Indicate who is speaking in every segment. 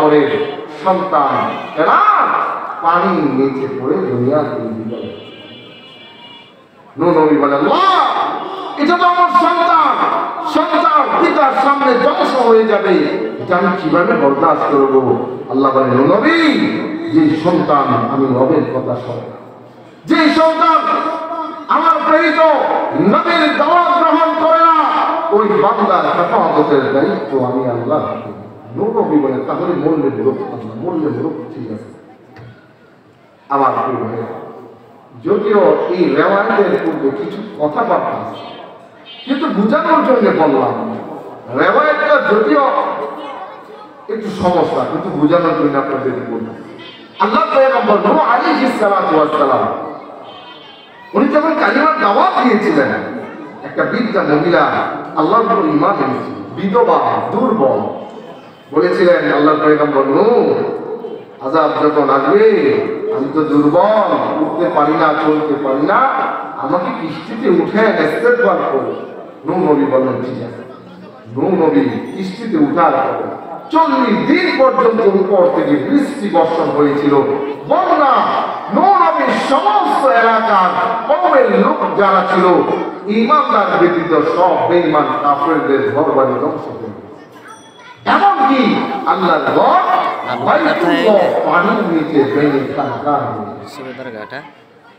Speaker 1: কাপড়ের সন্তান এরা পানির নিচে পড়ে দুনিয়া দিয়ে নবী বলেন আল্লাহ এটা তো আমার সন্তান, সন্তান পিতার সামনে ধ্বংস হয়ে যাবে, এটা আমি কিভাবে বরদাস্ত করবো? আল্লাহ বলেন নবী যে সন্তান আমি রবের কথা শোনে, যে সন্তান আমার প্রেরিত নবীর দাওয়াত গ্রহণ করে না, ওই বান্দার হেফাজতের দায়িত্ব আমি আল্লাহ হাতে। নবী বলেন তাহলে মরলে বিরক্ত না, মরলে বিরক্ত ঠিক আছে। আমার প্রিয় ভাই, যদিও এই রেওয়ায়তের পূর্বে কিছু কথাবার্তা আছে, কিন্তু বুঝানোর জন্য বললাম রেওয়ায়তটা যদিও একটু সমস্যা, কিন্তু বুঝানোর জন্য আপনাদের বললাম। আল্লাহ পয়গম্বর নূহ আলাইহিস সালাতু ওয়াস সালাম উনি যখন কালিমার দাওয়াত দিয়েছিলেন, একটা বৃদ্ধা মহিলা আল্লাহর উপর ঈমান এনেছিল, বিধবা দুর্বল, বলেছিলেন আল্লাহর পয়গম্বর নূহ আযাব যখন আসবে আমি তো দুর্বল, উঠতে পারি না, চলতে পারি না, আমাকে কিস্তিতে উঠে ইস্তেগফার করো। নূহ নবী বললেন ঠিক আছে। নূহ নবী কিস্তিতে উঠার পরে 40 দিন পর্যন্ত উপর থেকে বৃষ্টি বর্ষণ হয়েছিল, বন্যা। নূহ নবীর সমস্ত এলাকার কওমের লোক যারা ছিল ঈমানদার ব্যতীত সব বেঈমান কাফেরদের ঘরবাড়ি ধ্বংস হয়ে গেছে। এমনকি আল্লাহর ঘর পানির নিচে ভেঙে খানকার হয়েছে।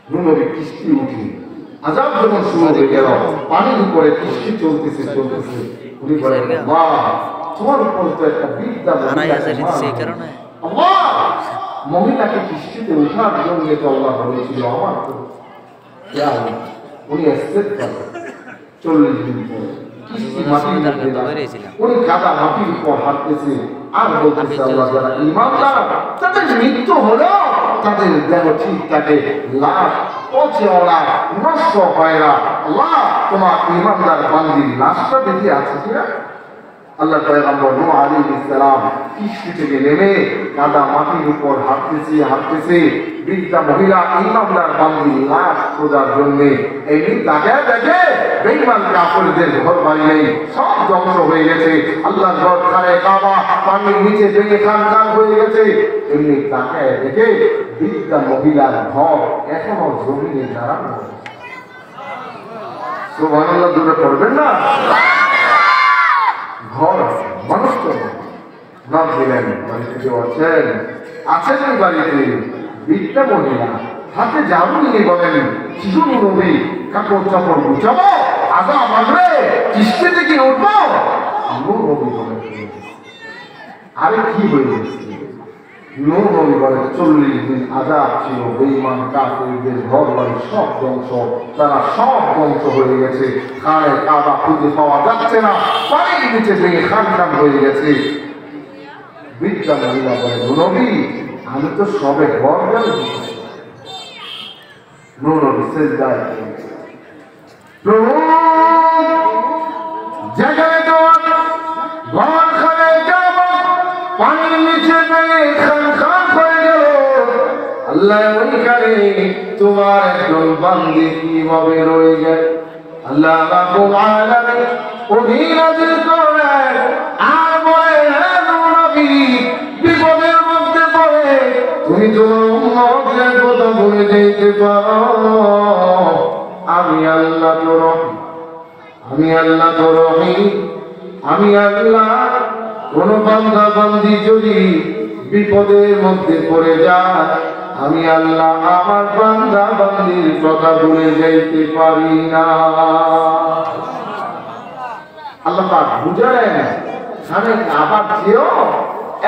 Speaker 1: নূহ নবী কিস্তি উঠে আযাব যখন শুরু হয়ে গেল, পানির উপরে কিস্তি চলতেছে চলতেছে, উনি বলেন আল্লাহ তোমার উপর তো একটা বিদ্যা আল্লাহ, মহিলাকে কিস্তিতে উঠার জন্য তো আল্লাহ বলেছিল আমার তো। উনি ইস্তেগফার 40 দিন পরে কিস্তি মাটির মধ্যে উনি কাদা মাটির উপর হাঁটতেছে আর বলতেছে আল্লাহ যারা ঈমানদার তাদের মৃত্যু হলো তাদের দেহ ঠিক থাকে, লাশ পচে ওরা নষ্ট হয় না। আল্লাহ তোমার ঈমানদার বান্দির লাশটা দেখে আছে কিনা? আল্লাহ পয়গম্বর নূহ আলাইহিস সালাম কিস্তি থেকে নেমে কাদা মাটির উপর হাঁটতেছে, বৃদ্ধা মহিলা ঈমানদার বান্দির লাশ খোঁজার জন্য এমনি তাকায় দেখে বেঈমান কাফেরদের ঘর বাড়ি নেই, সব ধ্বংস হয়ে গেছে। আল্লাহর ঘর খানে কাবা পানির নিচে ভেঙে খানখান হয়ে গেছে। এমনি তাকায় দেখে বৃদ্ধা মহিলার ঘর এখনো জমিনে দাঁড়ানো। সুবহানাল্লাহ, জোরে পড়বেন না? ঘর মানুষ তো নাম দিলেন, বাড়িতে কেউ আছেন? আছেন ওই বাড়িতে বৃদ্ধা মহিলা হাতে ঝাড়ু নিয়ে বলেন শিশু নবী কাপড় চাপড় গুছাবো, আযাব আসবে, কিস্তি থেকে উঠবো। নূহ নবী বলেন আরে কি হয়েছে? নূহ নবী বলেন 40 দিন আযাব ছিল, বেঈমান কাফেরদের ঘর বাড়ি সব ধ্বংস, তারা সব ধ্বংস হয়ে গেছে, খানে কাবা খুঁজে পাওয়া যাচ্ছে না, পানির নিচে ভেঙে খানখান হয়ে গেছে। বৃদ্ধা মহিলা বলেন নবী আমি তো সবে ঘর গেল। নূহ নবী সিজদায় প্রভু জায়গায় দেওয়া ঘর খানে কাবা পানির নিচে ভেঙে খানখান হয়ে গেল। আল্লাহ ওইখানে তোমার একজন বান্দি কিভাবে রয়ে যায়? আল্লাহ রাব্বুল আলামিন ওহী নাযিল করেন আর বলেন হে নবী বিপদের মধ্যে পড়ে তুমি তোমার উম্মতের কথা বলে দিতে পারো আমি আল্লাহ তো রহিম, আমি আল্লাহ তো রহিম, আমি আল্লাহ। কোন বান্দা বান্দি যদি বিপদের মধ্যে পড়ে যায় আমি আল্লাহ আমার বান্দা বান্দির কথা ভুলে যাইতে পারি না। আল্লাহ পাক বুঝালেন সামনে আবার যেও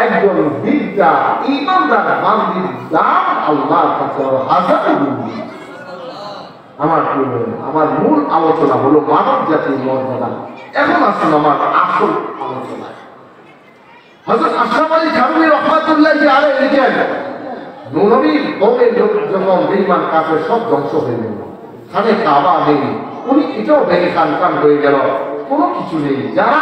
Speaker 1: একজন বিদ্যা ঈমানদার বান্দির দাম আল্লাহর কাছে 1000 গুণ। আমার আমার মূল আলোচনা হলো মানব জাতির মর্যাদা। এখন আসুন আমার আসল আলোচনা। হযরত আশরাফ আলী থানভী রাহমাতুল্লাহি আলাইহি লিখেন নূহ নবীর কওমের লোক যখন বেঈমান কাফের সব ধ্বংস হয়ে গেল, খানে কাবা নেই, উনি এটাও ভেঙে খানখান হয়ে গেল, কোনো কিছু নেই, যারা